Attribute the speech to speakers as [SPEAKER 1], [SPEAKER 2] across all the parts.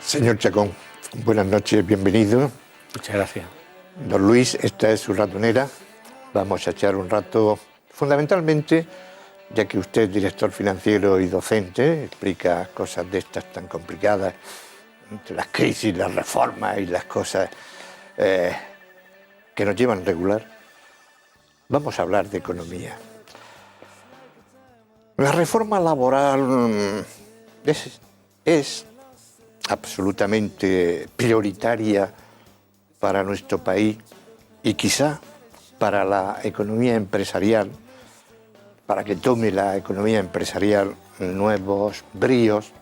[SPEAKER 1] Señor Chacón, buenas noches, bienvenido.
[SPEAKER 2] Muchas gracias.
[SPEAKER 1] Don Luis, esta es su ratonera. Vamos a echar un rato, fundamentalmente, ya que usted es director financiero y docente, explica cosas de estas tan complicadas, entre las crisis, las reformas y las cosas que nos llevan regular. Vamos a hablar de economía. La reforma laboral es absolutamente prioritaria para nuestro país y quizá para la economía empresarial, para que tome la economía empresarial nuevos bríos,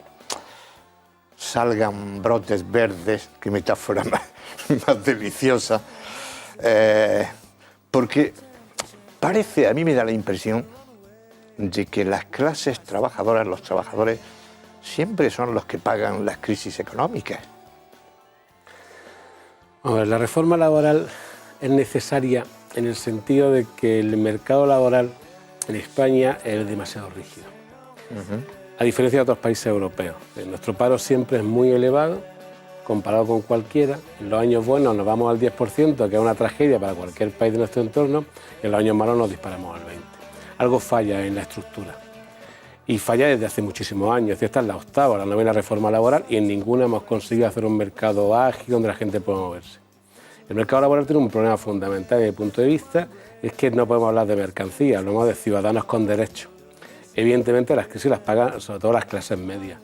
[SPEAKER 1] salgan brotes verdes, qué metáfora más deliciosa, porque parece, a mí me da la impresión de que las clases trabajadoras, los trabajadores, siempre son los que pagan las crisis económicas.
[SPEAKER 2] La reforma laboral es necesaria en el sentido de que el mercado laboral en España es demasiado rígido. A diferencia de otros países europeos. Nuestro paro siempre es muy elevado, comparado con cualquiera. En los años buenos nos vamos al 10%, que es una tragedia para cualquier país de nuestro entorno, y en los años malos nos disparamos al 20%. Algo falla en la estructura. Y falla desde hace muchísimos años. Esta es la octava, la novena reforma laboral, y en ninguna hemos conseguido hacer un mercado ágil donde la gente pueda moverse. El mercado laboral tiene un problema fundamental desde mi punto de vista, es que no podemos hablar de mercancía, hablamos de ciudadanos con derechos. Evidentemente las crisis las pagan sobre todo las clases medias,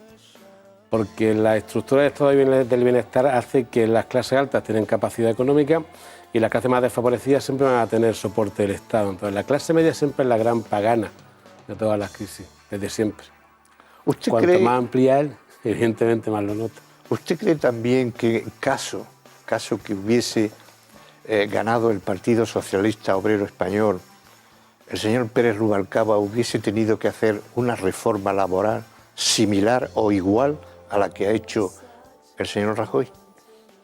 [SPEAKER 2] porque la estructura del estado del bienestar hace que las clases altas tienen capacidad económica y las clases más desfavorecidas siempre van a tener soporte del Estado. Entonces la clase media siempre es la gran pagana de todas las crisis, desde siempre. Cuanto más amplia es, evidentemente más lo nota.
[SPEAKER 1] ¿Usted cree también que caso que hubiese ganado el Partido Socialista Obrero Español, el señor Pérez Rubalcaba hubiese tenido que hacer una reforma laboral similar o igual a la que ha hecho el señor Rajoy?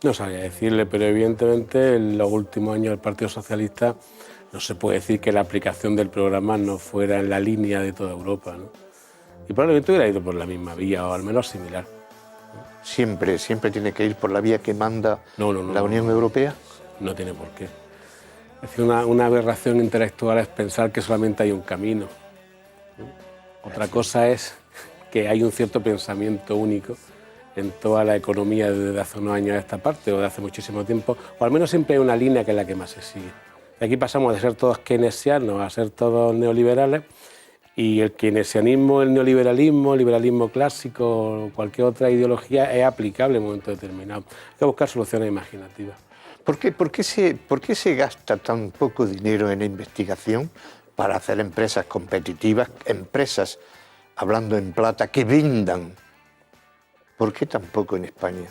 [SPEAKER 2] No sabría decirle, pero evidentemente en los últimos años del Partido Socialista no se puede decir que la aplicación del programa no fuera en la línea de toda Europa, ¿no? Y probablemente hubiera ido por la misma vía, o al menos similar.
[SPEAKER 1] ¿Siempre tiene que ir por la vía que manda la Unión Europea?
[SPEAKER 2] No tiene por qué. Es decir, una aberración intelectual es pensar que solamente hay un camino, ¿no? Otra cosa es que hay un cierto pensamiento único en toda la economía desde hace unos años a esta parte, o de hace muchísimo tiempo, o al menos siempre hay una línea que es la que más se sigue. Aquí pasamos de ser todos keynesianos a ser todos neoliberales, y el keynesianismo, el neoliberalismo, el liberalismo clásico o cualquier otra ideología es aplicable en un momento determinado. Hay que buscar soluciones imaginativas.
[SPEAKER 1] ¿Por qué se gasta tan poco dinero en investigación para hacer empresas competitivas, empresas, hablando en plata, que vendan? ¿Por qué tan poco en España?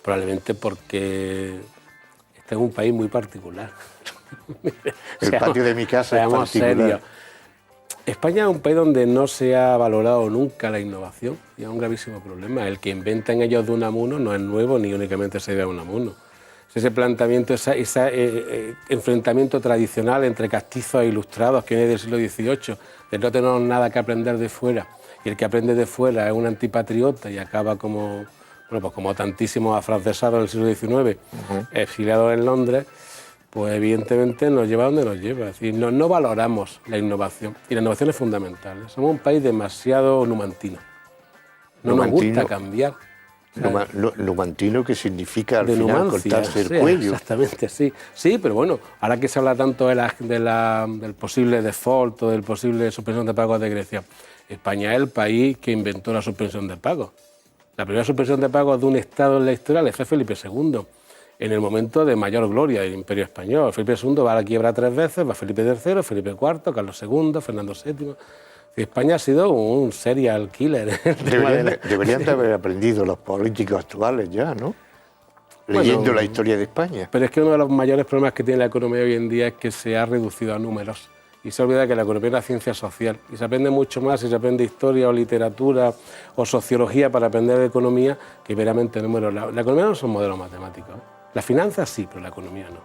[SPEAKER 2] Probablemente porque este es un país muy particular.
[SPEAKER 1] El patio de mi casa es particular.
[SPEAKER 2] Serios. España es un país donde no se ha valorado nunca la innovación y es un gravísimo problema. El que inventa en ellos de Unamuno no es nuevo ni únicamente se debe a Unamuno. Ese planteamiento, ese enfrentamiento tradicional entre castizos e ilustrados que viene del siglo XVIII, de no tener nada que aprender de fuera, y el que aprende de fuera es un antipatriota y acaba como tantísimos afrancesados en el siglo XIX, exiliados en Londres, pues evidentemente nos lleva a donde nos lleva. Es decir, no valoramos la innovación, y la innovación es fundamental. Somos un país demasiado numantino. No nos gusta cambiar.
[SPEAKER 1] Numantino, que significa al final cortarse el cuello.
[SPEAKER 2] Exactamente, sí. Sí, pero bueno, ahora que se habla tanto del posible default o del posible suspensión de pagos de Grecia, España es el país que inventó la suspensión de pagos. La primera suspensión de pagos de un Estado en la historia la fue Felipe II, en el momento de mayor gloria del Imperio Español. Felipe II va a la quiebra 3 veces, va Felipe III, Felipe IV, Carlos II, Fernando VII... España ha sido un serial killer.
[SPEAKER 1] Deberían de haber aprendido los políticos actuales ya, ¿no? Leyendo la historia de España.
[SPEAKER 2] Pero es que uno de los mayores problemas que tiene la economía hoy en día es que se ha reducido a números. Y se olvida que la economía es una ciencia social. Y se aprende mucho más si se aprende historia o literatura o sociología para aprender de economía que meramente números. La economía no son modelos matemáticos. Las finanzas sí, pero la economía no.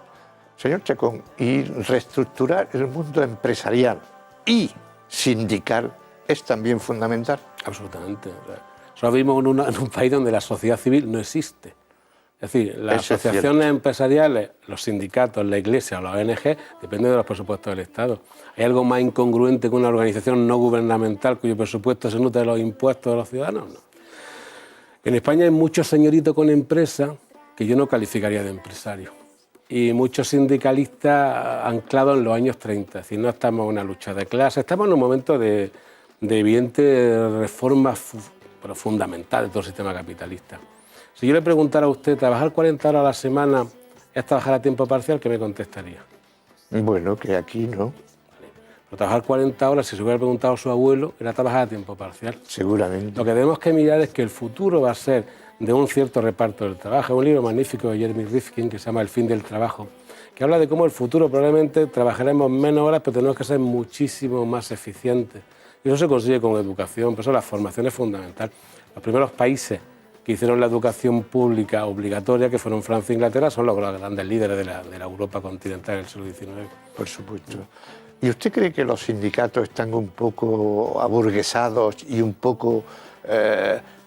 [SPEAKER 1] Señor Chacón, y reestructurar el mundo empresarial y sindical es también fundamental.
[SPEAKER 2] Absolutamente. Nosotros vivimos en un país donde la sociedad civil no existe. Es decir, las asociaciones empresariales, los sindicatos, la Iglesia o la ONG dependen de los presupuestos del Estado. ¿Hay algo más incongruente que una organización no gubernamental cuyo presupuesto se nutre de los impuestos de los ciudadanos? No. En España hay muchos señoritos con empresas que yo no calificaría de empresarios y muchos sindicalistas anclados en los años 30. Es decir, no estamos en una lucha de clases, estamos en un momento de evidente reforma fundamental de todo el sistema capitalista. Si yo le preguntara a usted, ¿trabajar 40 horas a la semana es trabajar a tiempo parcial? ¿Qué me contestaría?
[SPEAKER 1] Bueno, que aquí no.
[SPEAKER 2] Pero trabajar 40 horas, si se hubiera preguntado a su abuelo, era trabajar a tiempo parcial.
[SPEAKER 1] Seguramente.
[SPEAKER 2] Lo que tenemos que mirar es que el futuro va a ser de un cierto reparto del trabajo. Hay un libro magnífico de Jeremy Rifkin que se llama El fin del trabajo, que habla de cómo el futuro probablemente trabajaremos menos horas, pero tenemos que ser muchísimo más eficientes. Y eso se consigue con educación, por eso la formación es fundamental. Los primeros países que hicieron la educación pública obligatoria, que fueron Francia e Inglaterra, son los grandes líderes de la Europa continental del siglo XIX.
[SPEAKER 1] Por supuesto. ¿Y usted cree que los sindicatos están un poco aburguesados y un poco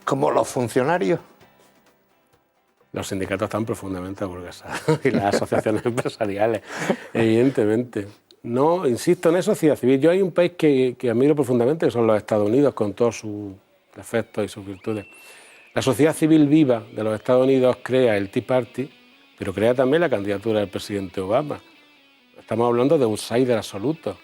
[SPEAKER 1] como los funcionarios?
[SPEAKER 2] Los sindicatos están profundamente aburguesados y las asociaciones empresariales, evidentemente. No, insisto en eso, sociedad civil. Yo hay un país que admiro profundamente, que son los Estados Unidos, con todos sus defectos y sus virtudes. La sociedad civil viva de los Estados Unidos crea el Tea Party, pero crea también la candidatura del presidente Obama. Estamos hablando de outsider absoluto.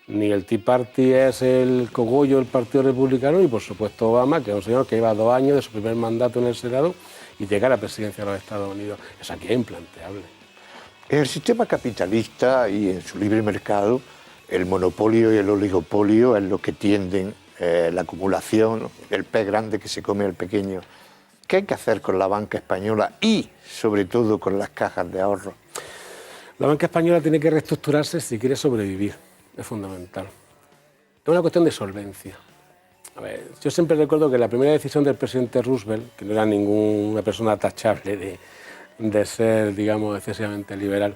[SPEAKER 2] Ni el Tea Party es el cogollo del Partido Republicano, ni por supuesto Obama, que es un señor que lleva 2 años de su primer mandato en el Senado y llega a la presidencia de los Estados Unidos. Eso aquí es implanteable.
[SPEAKER 1] En el sistema capitalista y en su libre mercado, el monopolio y el oligopolio es lo que tienden la acumulación, el pez grande que se come al pequeño. ¿Qué hay que hacer con la banca española y, sobre todo, con las cajas de ahorro?
[SPEAKER 2] La banca española tiene que reestructurarse si quiere sobrevivir, es fundamental. Es una cuestión de solvencia. A ver, yo siempre recuerdo que la primera decisión del presidente Roosevelt, que no era ninguna persona tachable de ser, digamos, excesivamente liberal,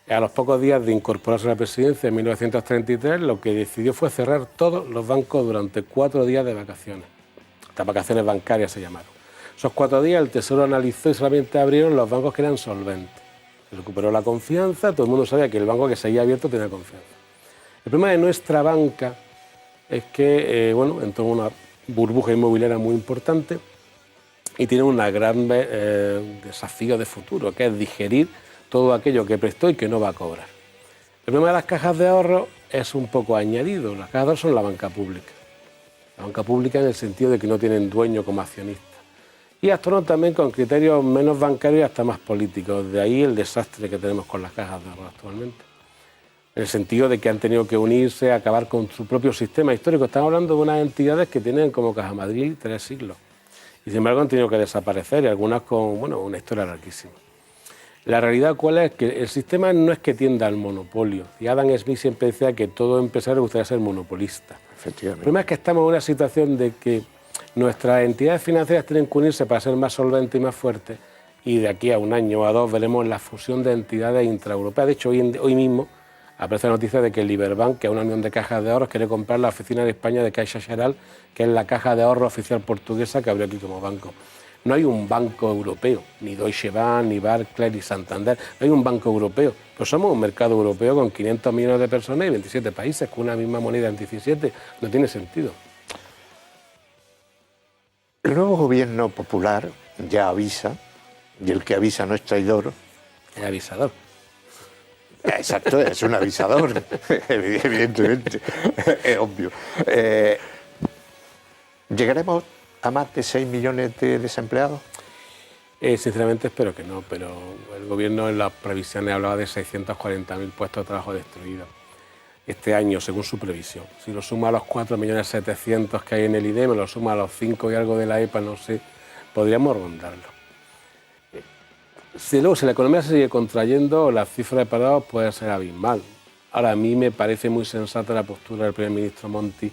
[SPEAKER 2] a los pocos días de incorporarse a la presidencia en 1933, lo que decidió fue cerrar todos los bancos durante 4 días de vacaciones. Estas vacaciones bancarias se llamaron. Esos 4 días el Tesoro analizó y solamente abrieron los bancos que eran solventes. Se recuperó la confianza, todo el mundo sabía que el banco que seguía abierto tenía confianza. El problema de nuestra banca es que entró en una burbuja inmobiliaria muy importante y tiene un gran desafío de futuro, que es digerir todo aquello que prestó y que no va a cobrar. El problema de las cajas de ahorro es un poco añadido. Las cajas de ahorro son la banca pública. La banca pública en el sentido de que no tienen dueño como accionista. Y actúan también con criterios menos bancarios y hasta más políticos. De ahí el desastre que tenemos con las cajas de ahorro actualmente. En el sentido de que han tenido que unirse, acabar con su propio sistema histórico. Estamos hablando de unas entidades que tienen como Caja Madrid 3 siglos. Y sin embargo han tenido que desaparecer, y algunas con una historia larguísima. La realidad cuál es que el sistema no es que tienda al monopolio. Y Adam Smith siempre decía que todo empresario le gustaría ser monopolista.
[SPEAKER 1] Efectivamente.
[SPEAKER 2] El problema es que estamos en una situación de que nuestras entidades financieras tienen que unirse para ser más solventes y más fuertes, y de aquí a 1 año o a 2 veremos la fusión de entidades intraeuropeas. De hecho, hoy mismo aparece la noticia de que el Liberbank, que es una unión de cajas de ahorros, quiere comprar la oficina en España de Caixa Geral, que es la caja de ahorro oficial portuguesa que abrió aquí como banco. No hay un banco europeo, ni Deutsche Bank, ni Barclays, ni Santander. No hay un banco europeo. Pues somos un mercado europeo con 500 millones de personas y 27 países, con una misma moneda en 17. No tiene sentido.
[SPEAKER 1] El nuevo gobierno popular ya avisa, y el que avisa no es traidor.
[SPEAKER 2] Es avisador.
[SPEAKER 1] Exacto, es un avisador, evidentemente, es obvio. ¿Llegaremos a más de 6 millones de desempleados?
[SPEAKER 2] Sinceramente espero que no, pero el gobierno en las previsiones hablaba de 640.000 puestos de trabajo destruidos este año, según su previsión. Si lo suma a los 4.700.000 que hay en el IDEM, lo suma a los 5 y algo de la EPA, no sé, podríamos rondarlo. Si luego, si la economía se sigue contrayendo, la cifra de parados puede ser abismal. Ahora, a mí me parece muy sensata la postura del primer ministro Monti,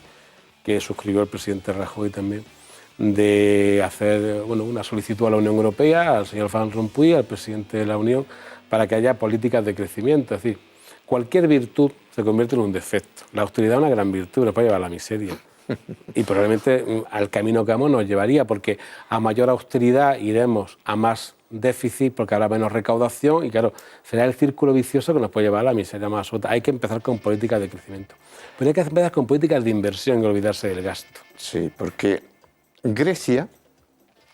[SPEAKER 2] que suscribió el presidente Rajoy también, de hacer una solicitud a la Unión Europea, al señor Van Rompuy, al presidente de la Unión, para que haya políticas de crecimiento. Es decir, cualquier virtud se convierte en un defecto. La austeridad es una gran virtud, pero puede llevar a la miseria. Y probablemente al camino que vamos nos llevaría, porque a mayor austeridad iremos a más déficit, porque habrá menos recaudación y claro, será el círculo vicioso que nos puede llevar a la miseria más absoluta. Hay que empezar con políticas de crecimiento, pero hay que empezar con políticas de inversión y olvidarse del gasto.
[SPEAKER 1] Sí, porque Grecia,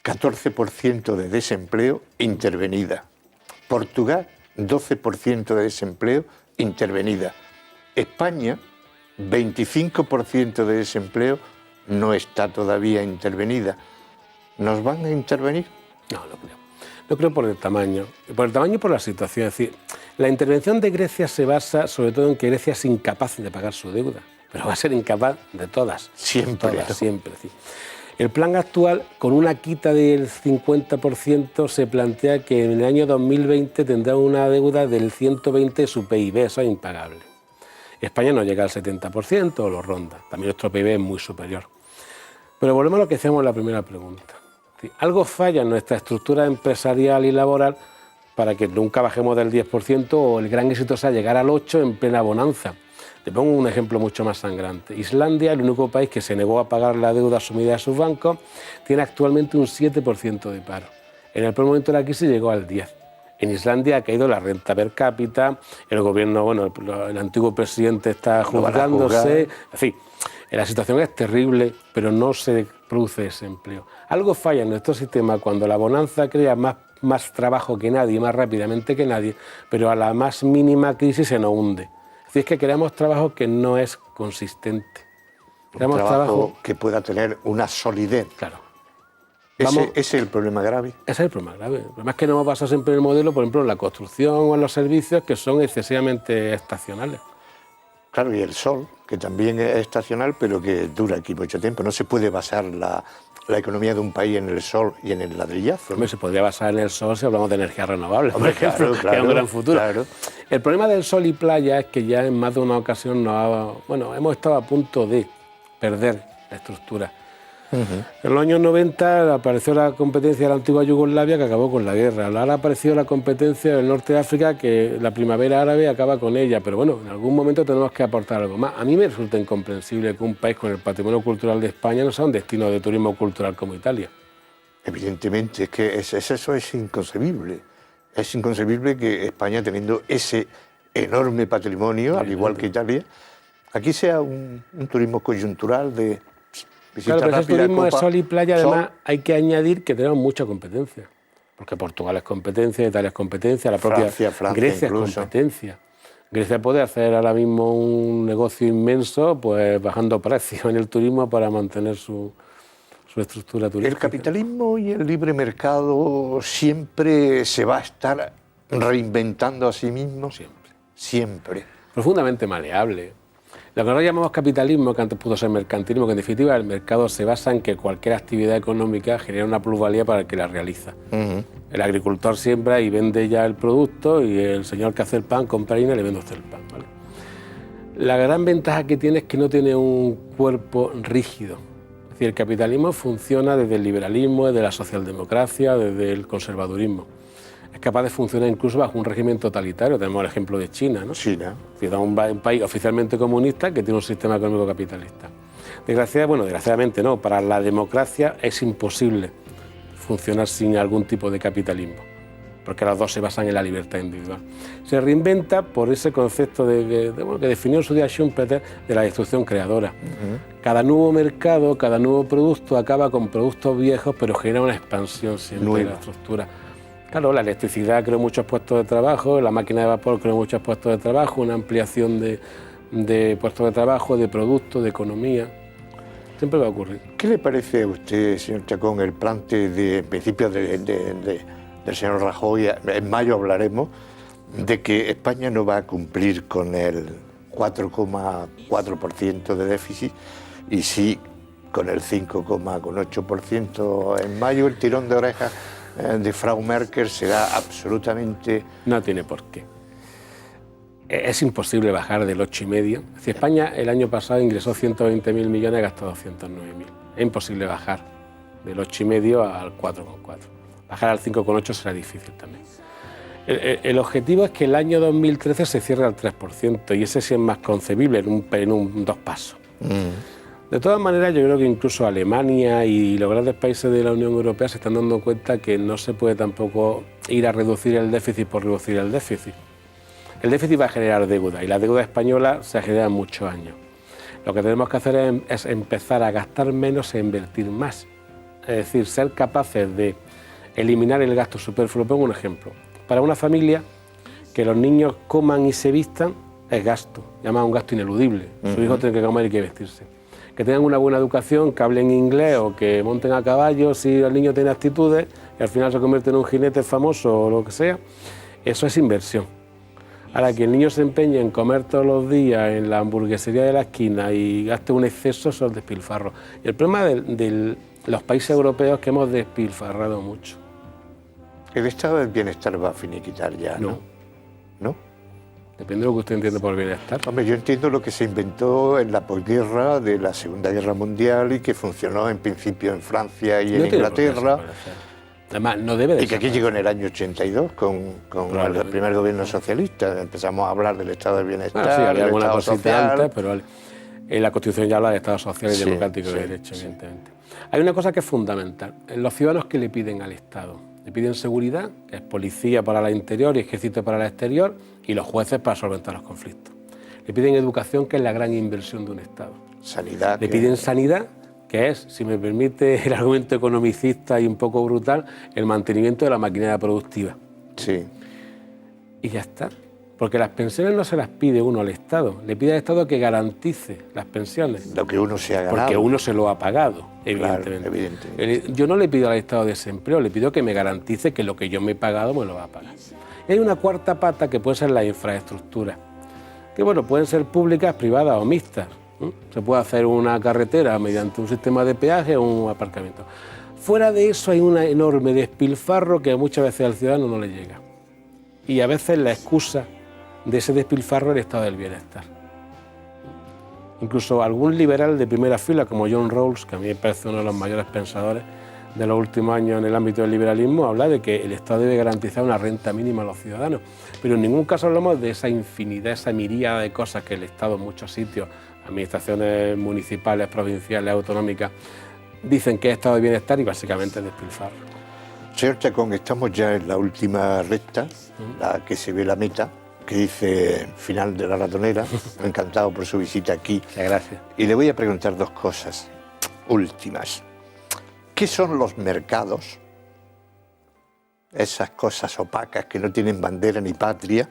[SPEAKER 1] 14% de desempleo intervenida. Portugal, 12% de desempleo intervenida. España, 25% de desempleo no está todavía intervenida. ¿Nos van a intervenir?
[SPEAKER 2] No, no creo. No creo por el tamaño. Por el tamaño y por la situación. Es decir, la intervención de Grecia se basa sobre todo en que Grecia es incapaz de pagar su deuda, pero va a ser incapaz de todas.
[SPEAKER 1] Siempre.
[SPEAKER 2] Todas, siempre. Sí. El plan actual, con una quita del 50%, se plantea que en el año 2020 tendrá una deuda del 120% de su PIB, eso es impagable. España no llega al 70% o lo ronda, también nuestro PIB es muy superior. Pero volvemos a lo que hacemos en la primera pregunta. Algo falla en nuestra estructura empresarial y laboral para que nunca bajemos del 10% o el gran éxito sea llegar al 8% en plena bonanza. Te pongo un ejemplo mucho más sangrante. Islandia, el único país que se negó a pagar la deuda asumida de sus bancos, tiene actualmente un 7% de paro. En el primer momento de la crisis llegó al 10%. En Islandia ha caído la renta per cápita, el gobierno, bueno, el antiguo presidente está juzgándose, en fin, la situación es terrible, pero no se produce desempleo. Algo falla en nuestro sistema cuando la bonanza crea más trabajo que nadie, más rápidamente que nadie, pero a la más mínima crisis se nos hunde. Es decir, es que queremos trabajo que no es consistente.
[SPEAKER 1] Queremos trabajo que pueda tener una solidez.
[SPEAKER 2] Claro.
[SPEAKER 1] Ese es el problema grave.
[SPEAKER 2] Ese es el problema grave. El problema es que no hemos basado siempre en el modelo, por ejemplo, en la construcción o en los servicios, que son excesivamente estacionales.
[SPEAKER 1] Claro, y el sol, que también es estacional, pero que dura aquí mucho tiempo. No se puede basar la economía de un país en el sol y en el ladrillazo.
[SPEAKER 2] Hombre, se podría basar en el sol si hablamos de energías renovables, por ejemplo, que es un gran futuro.
[SPEAKER 1] Claro.
[SPEAKER 2] El problema del sol y playa es que ya en más de una ocasión hemos estado a punto de perder la estructura. En los años 90 apareció la competencia de la antigua Yugoslavia que acabó con la guerra. Ahora ha aparecido la competencia del norte de África que la primavera árabe acaba con ella. Pero bueno, en algún momento tenemos que aportar algo más. A mí me resulta incomprensible que un país con el patrimonio cultural de España no sea un destino de turismo cultural como Italia.
[SPEAKER 1] Evidentemente, es que eso es inconcebible. Es inconcebible que España, teniendo ese enorme patrimonio, al igual que Italia, aquí sea un turismo coyuntural de...
[SPEAKER 2] Claro, pero ese turismo de sol y playa, además, hay que añadir que tenemos mucha competencia. Porque Portugal es competencia, Italia es competencia, la propia
[SPEAKER 1] Francia
[SPEAKER 2] Grecia
[SPEAKER 1] incluso.
[SPEAKER 2] Es competencia. Grecia puede hacer ahora mismo un negocio inmenso, pues bajando precios en el turismo para mantener su estructura turística.
[SPEAKER 1] El capitalismo y el libre mercado siempre se va a estar reinventando a sí mismo.
[SPEAKER 2] Siempre.
[SPEAKER 1] Siempre.
[SPEAKER 2] Profundamente maleable. Lo que nosotros llamamos capitalismo, que antes pudo ser mercantilismo, que en definitiva el mercado se basa en que cualquier actividad económica genera una plusvalía para el que la realiza. El agricultor siembra y vende ya el producto y el señor que hace el pan compra harina y le vende a usted el pan. ¿Vale? La gran ventaja que tiene es que no tiene un cuerpo rígido. Es decir, el capitalismo funciona desde el liberalismo, desde la socialdemocracia, desde el conservadurismo. Es capaz de funcionar incluso bajo un régimen totalitario. Tenemos el ejemplo de China, ¿no?
[SPEAKER 1] China.
[SPEAKER 2] Un país oficialmente comunista que tiene un sistema económico capitalista. Desgraciadamente no, para la democracia es imposible funcionar sin algún tipo de capitalismo, porque las dos se basan en la libertad individual. Se reinventa por ese concepto que definió en su día Schumpeter de la destrucción creadora. Cada nuevo mercado, cada nuevo producto acaba con productos viejos, pero genera una expansión siempre de la estructura. Claro, la electricidad creó muchos puestos de trabajo, la máquina de vapor creó muchos puestos de trabajo, una ampliación de puestos de trabajo, de productos, de economía. Siempre va a ocurrir.
[SPEAKER 1] ¿Qué le parece a usted, señor Chacón, el plante de principios del señor Rajoy? En mayo hablaremos de que España no va a cumplir con el 4,4% de déficit y sí con el 5,8% en mayo. El tirón de orejas de Frau Merkel será absolutamente...
[SPEAKER 2] No tiene por qué. Es imposible bajar del 8,5. Si España el año pasado ingresó 120.000 millones y gastó 209.000. Es imposible bajar del 8,5 al 4,4. Bajar al 5,8 será difícil también. El objetivo es que el año 2013 se cierre al 3% y ese sí es más concebible en un dos pasos. De todas maneras, yo creo que incluso Alemania y los grandes países de la Unión Europea se están dando cuenta que no se puede tampoco ir a reducir el déficit por reducir el déficit. El déficit va a generar deuda y la deuda española se genera en muchos años. Lo que tenemos que hacer es empezar a gastar menos e invertir más. Es decir, ser capaces de eliminar el gasto superfluo. Pongo un ejemplo. Para una familia, que los niños coman y se vistan es gasto, llama un gasto ineludible. Sus hijos tienen que comer y que vestirse. Que tengan una buena educación, que hablen inglés o que monten a caballo si el niño tiene actitudes y al final se convierte en un jinete famoso o lo que sea, eso es inversión. Ahora, que el niño se empeñe en comer todos los días en la hamburguesería de la esquina y gaste un exceso, eso es despilfarro. Y el problema de los países europeos es que hemos despilfarrado mucho.
[SPEAKER 1] El estado del bienestar va a finiquitar ya, ¿no? ¿No?
[SPEAKER 2] Depende de lo que usted entiende por bienestar.
[SPEAKER 1] Hombre, yo entiendo lo que se inventó en la posguerra de la Segunda Guerra Mundial y que funcionó en principio en Francia y en Inglaterra.
[SPEAKER 2] Además, no debe de
[SPEAKER 1] y que aquí llegó en el año 82 con el primer gobierno socialista. Empezamos a hablar del estado del bienestar,
[SPEAKER 2] sí, había alguna
[SPEAKER 1] estado social.
[SPEAKER 2] Antes, pero en la Constitución ya habla de Estado social y democrático de derecho, evidentemente. Hay una cosa que es fundamental. Los ciudadanos que le piden al Estado. Le piden seguridad, que es policía para la interior y ejército para la exterior, y los jueces para solventar los conflictos. Le piden educación, que es la gran inversión de un Estado.
[SPEAKER 1] Sanidad.
[SPEAKER 2] Le piden sanidad, que es, si me permite el argumento economicista y un poco brutal, el mantenimiento de la maquinaria productiva.
[SPEAKER 1] Sí.
[SPEAKER 2] Y ya está. Porque las pensiones no se las pide uno al Estado, le pide al Estado que garantice las pensiones.
[SPEAKER 1] Lo que uno se ha ganado.
[SPEAKER 2] Porque uno se lo ha pagado, evidentemente.
[SPEAKER 1] Claro, evidentemente.
[SPEAKER 2] Yo no le pido al Estado desempleo, le pido que me garantice que lo que yo me he pagado me lo va a pagar. Y hay una cuarta pata que puede ser la infraestructura, que bueno, pueden ser públicas, privadas o mixtas. Se puede hacer una carretera mediante un sistema de peaje o un aparcamiento. Fuera de eso hay un enorme despilfarro que muchas veces al ciudadano no le llega. Y a veces la excusa de ese despilfarro es el estado del bienestar. Incluso algún liberal de primera fila como John Rawls, que a mí me parece uno de los mayores pensadores de los últimos años en el ámbito del liberalismo, habla de que el Estado debe garantizar una renta mínima a los ciudadanos. Pero en ningún caso hablamos de esa infinidad, esa miríada de cosas que el Estado en muchos sitios, administraciones municipales, provinciales, autonómicas, dicen que es estado de bienestar y básicamente es despilfarro.
[SPEAKER 1] Señor Chacón, estamos ya en la última recta, la que se ve la meta, que dice final de la ratonera. Encantado por su visita aquí.
[SPEAKER 2] Muchas gracias.
[SPEAKER 1] Y le voy a preguntar dos cosas últimas. ¿Qué son los mercados? Esas cosas opacas que no tienen bandera ni patria.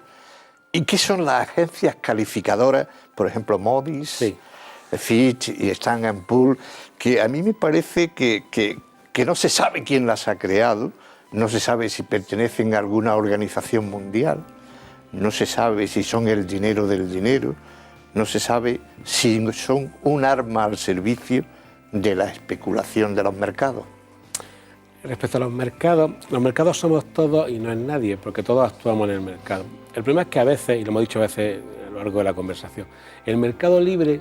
[SPEAKER 1] ¿Y qué son las agencias calificadoras? Por ejemplo, Moody's, Fitch y Standard & Poor's, que a mí me parece que no se sabe quién las ha creado, no se sabe si pertenecen a alguna organización mundial, no se sabe si son el dinero del dinero, no se sabe si son un arma al servicio de la especulación de los mercados.
[SPEAKER 2] Respecto a los mercados somos todos y no es nadie, porque todos actuamos en el mercado. El problema es que a veces, y lo hemos dicho a veces a lo largo de la conversación, el mercado libre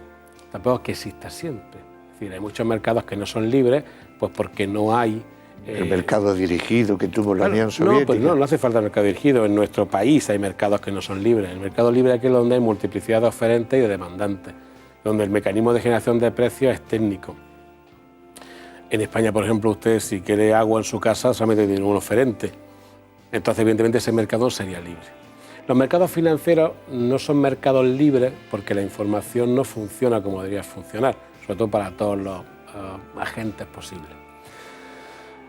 [SPEAKER 2] tampoco es que exista siempre. Es decir, hay muchos mercados que no son libres, pues porque no hay...
[SPEAKER 1] el mercado dirigido que tuvo la Unión Soviética.
[SPEAKER 2] No, pues no hace falta mercado dirigido. En nuestro país hay mercados que no son libres. El mercado libre aquí es donde hay multiplicidad de oferentes y de demandantes, donde el mecanismo de generación de precios es técnico. En España, por ejemplo, usted si quiere agua en su casa solamente tiene un oferente. Entonces, evidentemente, ese mercado sería libre. Los mercados financieros no son mercados libres porque la información no funciona como debería funcionar, sobre todo para todos los agentes posibles.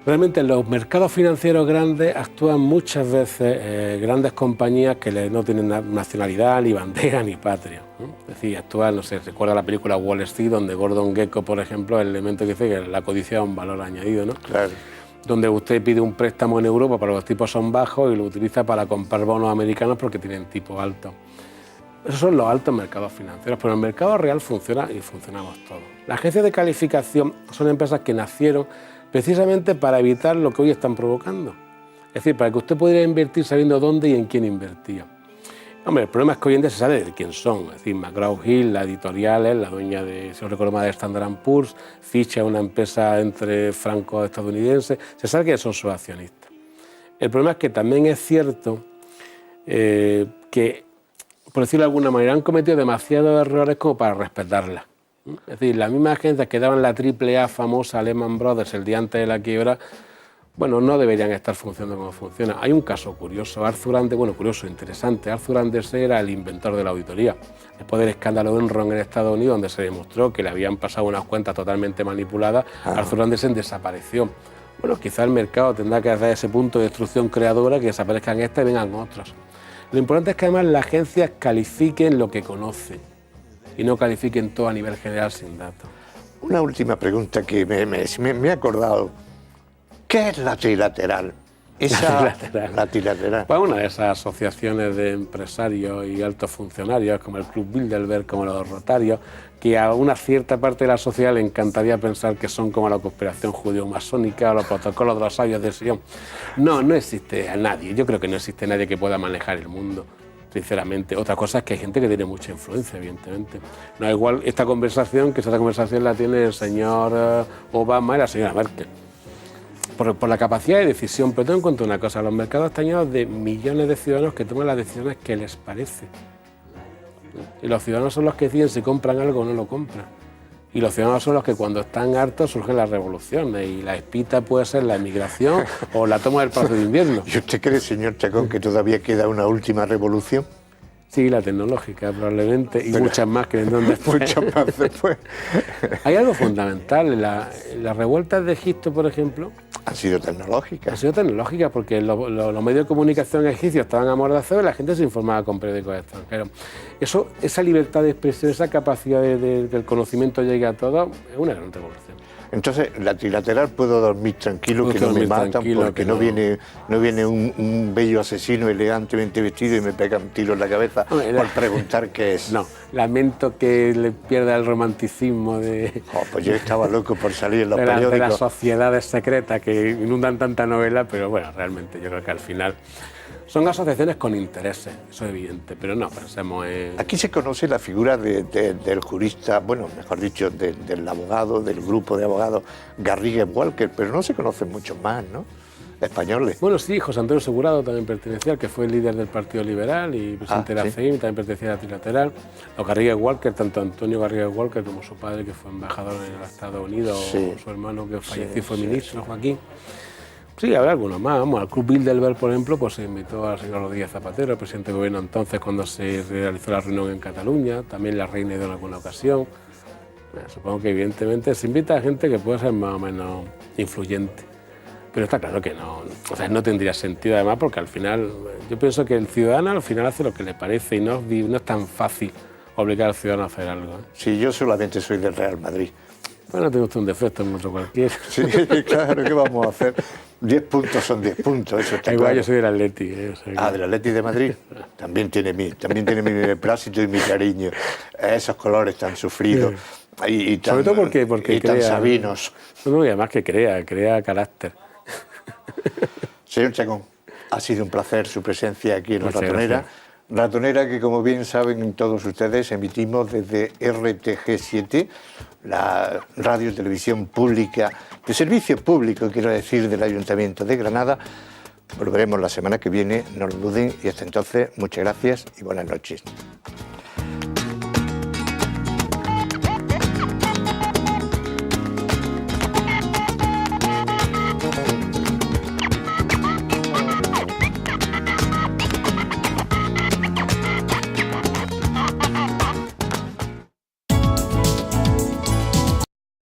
[SPEAKER 2] Realmente en los mercados financieros grandes actúan muchas veces grandes compañías que no tienen nacionalidad, ni bandera, ni patria, ¿no? Es decir, actúan, no sé, recuerda la película Wall Street, donde Gordon Gekko, por ejemplo, el elemento que dice que la codicia es un valor añadido, ¿no?
[SPEAKER 1] Claro.
[SPEAKER 2] Donde usted pide un préstamo en Europa, pero los tipos son bajos y lo utiliza para comprar bonos americanos porque tienen tipo alto. Esos son los altos mercados financieros, pero el mercado real funciona y funcionamos todos. Las agencias de calificación son empresas que nacieron precisamente para evitar lo que hoy están provocando. Es decir, para que usted pudiera invertir sabiendo dónde y en quién invertía. Hombre, el problema es que hoy en día se sabe de quién son. Es decir, McGraw-Hill, la editorial, es la dueña de, si no recuerdo mal, de Standard & Poor's, Fitch es una empresa entre francos estadounidenses, se sabe quiénes son sus accionistas. El problema es que también es cierto que, por decirlo de alguna manera, han cometido demasiados errores como para respetarlas. Es decir, las mismas agencias que daban la AAA famosa Lehman Brothers el día antes de la quiebra, bueno, no deberían estar funcionando como funciona. Hay un caso curioso, Arthur Andersen, bueno, curioso, interesante. Arthur Andersen era el inventor de la auditoría. Después del escándalo de Enron en Estados Unidos, donde se demostró que le habían pasado unas cuentas totalmente manipuladas, Arthur Andersen desapareció. Bueno, quizá el mercado tendrá que hacer ese punto de destrucción creadora, que desaparezcan estas y vengan otras. Lo importante es que además las agencias califiquen lo que conocen y no califiquen todo a nivel general sin datos.
[SPEAKER 1] Una última pregunta que me he acordado. ¿Qué es la trilateral? La trilateral.
[SPEAKER 2] Pues una de esas asociaciones de empresarios y altos funcionarios, como el Club Bilderberg, como los Rotarios, que a una cierta parte de la sociedad le encantaría pensar que son como la conspiración judeo-masónica o los protocolos de los sabios de Sion. No, no existe a nadie. Yo creo que no existe nadie que pueda manejar el mundo, sinceramente. Otra cosa es que hay gente que tiene mucha influencia, evidentemente. No es igual esta conversación, que esa conversación la tiene el señor Obama y la señora Merkel. Por la capacidad de decisión, pero ten en cuenta una cosa, los mercados están llenos de millones de ciudadanos que toman las decisiones que les parece. Y los ciudadanos son los que deciden si compran algo o no lo compran. Y los ciudadanos son los que cuando están hartos surgen las revoluciones y la espita puede ser la emigración o la toma del Palacio de Invierno.
[SPEAKER 1] ¿Y usted cree, señor Chacón, que todavía queda una última revolución?
[SPEAKER 2] Sí, la tecnológica probablemente, y muchas más que vendrán después.
[SPEAKER 1] Muchas más después.
[SPEAKER 2] Hay algo fundamental, las revueltas de Egipto, por ejemplo,
[SPEAKER 1] Han sido tecnológicas.
[SPEAKER 2] han sido tecnológicas porque los medios de comunicación egipcios estaban amordazados y la gente se informaba con periódicos extranjeros. Esa libertad de expresión, esa capacidad de que el conocimiento llegue a todos, es una gran revolución.
[SPEAKER 1] Entonces, la trilateral puedo dormir tranquilo, que no me matan, porque no viene un bello asesino elegantemente vestido y me pega un tiro en la cabeza por preguntar qué es.
[SPEAKER 2] No, lamento que le pierda el romanticismo
[SPEAKER 1] Pues yo estaba loco por salir en los
[SPEAKER 2] de
[SPEAKER 1] periódicos.
[SPEAKER 2] las sociedades secretas que inundan tanta novela, pero bueno, realmente yo creo que al final son asociaciones con intereses, eso es evidente, pero no pensemos en...
[SPEAKER 1] Aquí se conoce la figura del jurista, bueno, mejor dicho, del abogado, del grupo de abogados Garrigues Walker, pero no se conocen muchos más, ¿no? Españoles.
[SPEAKER 2] Bueno, sí, José Antonio Segurado también pertenecía, que fue el líder del Partido Liberal y presidente de la CEIM, también pertenecía a la trilateral. Los Garrigues Walker, tanto Antonio Garrigues Walker como su padre, que fue embajador en los Estados Unidos, o su hermano que falleció fue ministro, Joaquín. Sí, habrá algunos más. Vamos, al Club Bilderberg, por ejemplo, pues se invitó al señor Rodríguez Zapatero, el presidente del gobierno entonces, cuando se realizó la reunión en Cataluña, también la reina en alguna ocasión. Supongo que evidentemente se invita a gente que puede ser más o menos influyente. Pero está claro que no, o sea, no tendría sentido además, porque al final, yo pienso que el ciudadano al final hace lo que le parece y no es tan fácil obligar al ciudadano a hacer algo.
[SPEAKER 1] Sí, yo solamente soy del Real Madrid.
[SPEAKER 2] Bueno, te gusta un defecto en otro cualquiera.
[SPEAKER 1] Sí, claro, ¿qué vamos a hacer? 10 puntos son 10 puntos, eso está
[SPEAKER 2] Igual
[SPEAKER 1] claro.
[SPEAKER 2] yo soy del Atleti.
[SPEAKER 1] Del Atleti de Madrid. También tiene mi beneplácito y mi cariño. Esos colores tan sufridos y tan,
[SPEAKER 2] sobre todo porque
[SPEAKER 1] tan sabinos.
[SPEAKER 2] No, y además que crea carácter.
[SPEAKER 1] Señor Chacón, ha sido un placer su presencia aquí en La Ratonera.
[SPEAKER 2] Gracias.
[SPEAKER 1] Ratonera que, como bien saben todos ustedes, emitimos desde RTG7, la radio y televisión pública, de servicio público, quiero decir, del Ayuntamiento de Granada. Volveremos la semana que viene, no lo duden, y hasta entonces, muchas gracias y buenas noches.